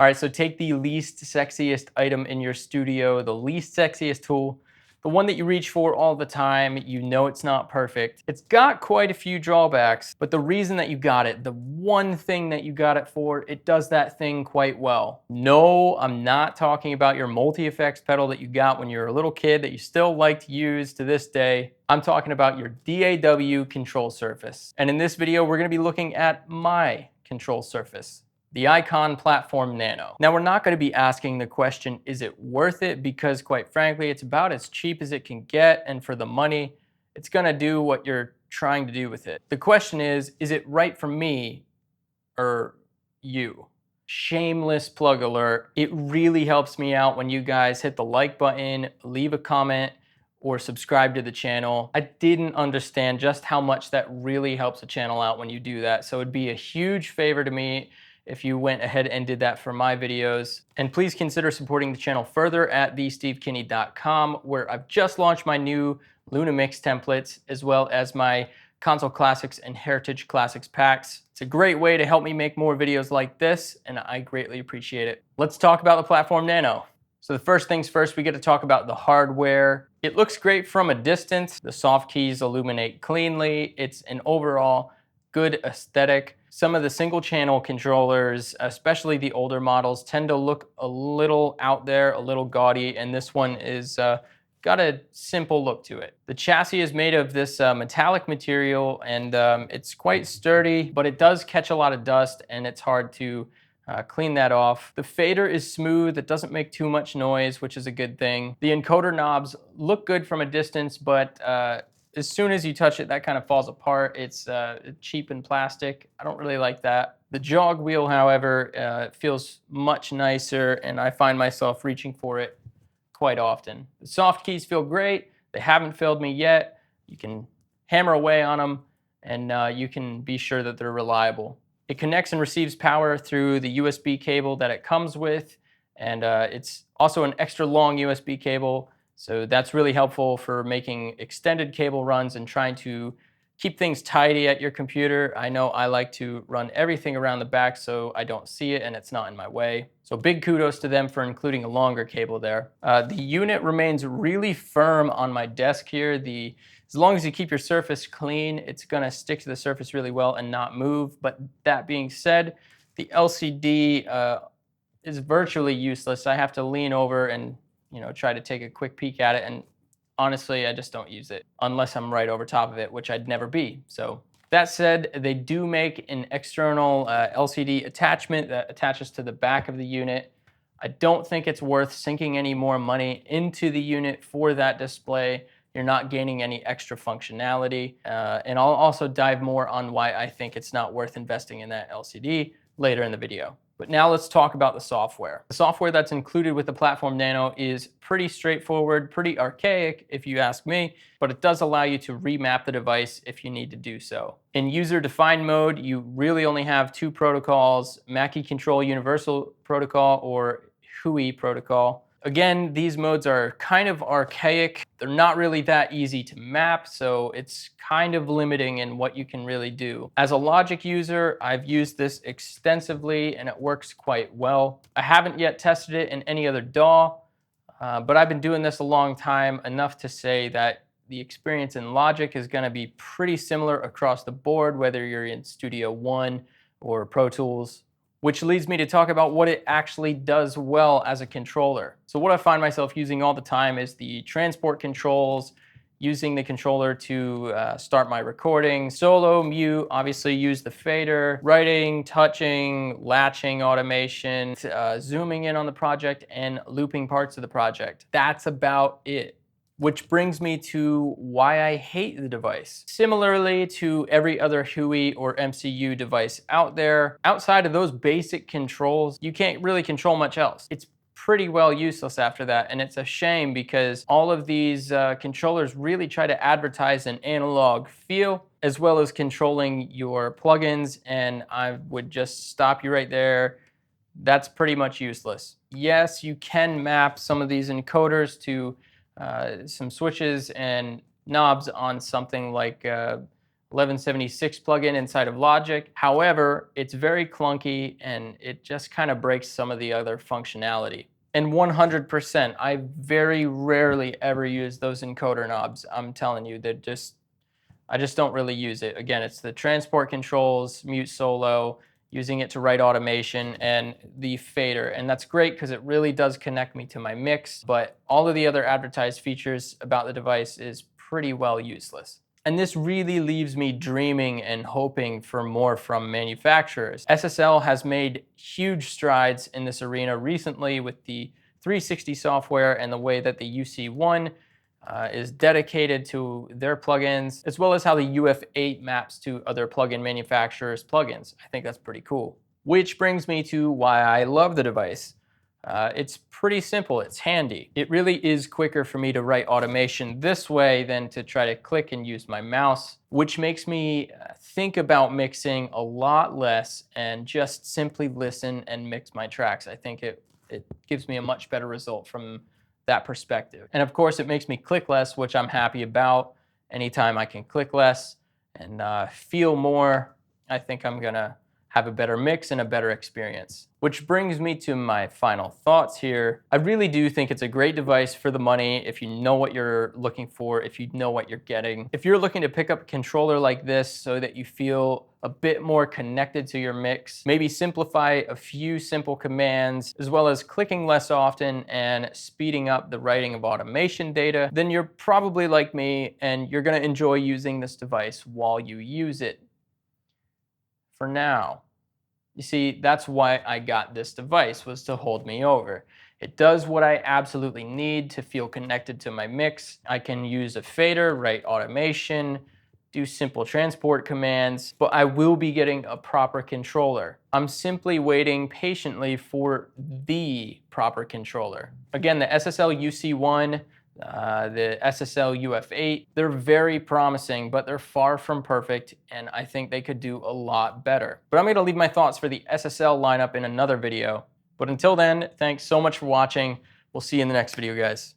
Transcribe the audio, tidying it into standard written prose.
All right, so take the least sexiest item in your studio, the least sexiest tool, the one that you reach for all the time. You know it's not perfect. It's got quite a few drawbacks, but the reason that you got it, the one thing that you got it for, it does that thing quite well. No, I'm not talking about your multi-effects pedal that you got when you were a little kid that you still like to use to this day. I'm talking about your DAW Control Surface. And in this video, we're gonna be looking at my control surface, the Icon Platform Nano. Now, we're not going to be asking the question, is it worth it? Because quite frankly, it's about as cheap as it can get, and for the money, it's going to do what you're trying to do with it. The question is it right for me or you? Shameless plug alert. It really helps me out when you guys hit the like button, leave a comment, or subscribe to the channel. I didn't understand just how much that really helps the channel out when you do that. So it'd be a huge favor to me if you went ahead and did that for my videos. And please consider supporting the channel further at thestevekinney.com, where I've just launched my new Luna Mix templates, as well as my Console Classics and Heritage Classics packs. It's a great way to help me make more videos like this, and I greatly appreciate it. Let's talk about the Platform Nano. So the first things first, we get to talk about the hardware. It looks great from a distance. The soft keys illuminate cleanly. It's an overall good aesthetic. Some of the single channel controllers, especially the older models, tend to look a little out there, a little gaudy, and this one is got a simple look to it. The chassis is made of this metallic material, and it's quite sturdy, but it does catch a lot of dust, and it's hard to clean that off. The fader is smooth. It doesn't make too much noise, which is a good thing. The encoder knobs look good from a distance, but as soon as you touch it, that kind of falls apart. It's cheap and plastic. I don't really like that. The jog wheel, however, feels much nicer, and I find myself reaching for it quite often. The soft keys feel great. They haven't failed me yet. You can hammer away on them, and you can be sure that they're reliable. It connects and receives power through the USB cable that it comes with, and it's also an extra long USB cable. So that's really helpful for making extended cable runs and trying to keep things tidy at your computer. I know I like to run everything around the back so I don't see it and it's not in my way. So big kudos to them for including a longer cable there. The unit remains really firm on my desk here. As long as you keep your surface clean, it's gonna stick to the surface really well and not move. But that being said, the LCD is virtually useless. I have to lean over and try to take a quick peek at it, and honestly, I just don't use it unless I'm right over top of it, which I'd never be. So that said, they do make an external LCD attachment that attaches to the back of the unit. I don't think it's worth sinking any more money into the unit for that display. You're not gaining any extra functionality. And I'll also dive more on why I think it's not worth investing in that LCD later in the video. But now let's talk about the software. The software that's included with the Platform Nano is pretty straightforward, pretty archaic if you ask me, but it does allow you to remap the device if you need to do so. In user-defined mode, you really only have two protocols, Mackie Control Universal Protocol or HUI protocol. Again, these modes are kind of archaic. They're not really that easy to map, so it's kind of limiting in what you can really do. As a Logic user, I've used this extensively and it works quite well. I haven't yet tested it in any other DAW, but I've been doing this a long time, enough to say that the experience in Logic is going to be pretty similar across the board, whether you're in Studio One or Pro Tools. Which leads me to talk about what it actually does well as a controller. So what I find myself using all the time is the transport controls, using the controller to start my recording, solo, mute, obviously use the fader, writing, touching, latching automation, zooming in on the project, and looping parts of the project. That's about it. Which brings me to why I hate the device. Similarly to every other HUI or MCU device out there, outside of those basic controls, you can't really control much else. It's pretty well useless after that, and it's a shame because all of these controllers really try to advertise an analog feel, as well as controlling your plugins, and I would just stop you right there. That's pretty much useless. Yes, you can map some of these encoders to some switches and knobs on something like 1176 plugin inside of Logic. However, it's very clunky and it just kind of breaks some of the other functionality. And 100%, I very rarely ever use those encoder knobs. I'm telling you, I just don't really use it. Again, it's the transport controls, mute solo, using it to write automation, and the fader. And that's great because it really does connect me to my mix, but all of the other advertised features about the device is pretty well useless. And this really leaves me dreaming and hoping for more from manufacturers. SSL has made huge strides in this arena recently with the 360 software and the way that the UC1 is dedicated to their plugins, as well as how the UF8 maps to other plugin manufacturers' plugins. I think that's pretty cool. Which brings me to why I love the device. It's pretty simple, it's handy. It really is quicker for me to write automation this way than to try to click and use my mouse, which makes me think about mixing a lot less and just simply listen and mix my tracks. I think it gives me a much better result from that perspective. And of course, it makes me click less, which I'm happy about. Anytime I can click less and feel more, I think I'm gonna have a better mix and a better experience. Which brings me to my final thoughts here. I really do think it's a great device for the money if you know what you're looking for, if you know what you're getting. If you're looking to pick up a controller like this so that you feel a bit more connected to your mix, maybe simplify a few simple commands, as well as clicking less often and speeding up the writing of automation data, then you're probably like me and you're gonna enjoy using this device while you use it. For now. You see, that's why I got this device, was to hold me over. It does what I absolutely need to feel connected to my mix. I can use a fader, write automation, do simple transport commands, but I will be getting a proper controller. I'm simply waiting patiently for the proper controller. Again, the SSL UC1, the SSL UF8, they're very promising, but they're far from perfect, and I think they could do a lot better. But I'm gonna leave my thoughts for the SSL lineup in another video. But until then, thanks so much for watching. We'll see you in the next video, guys.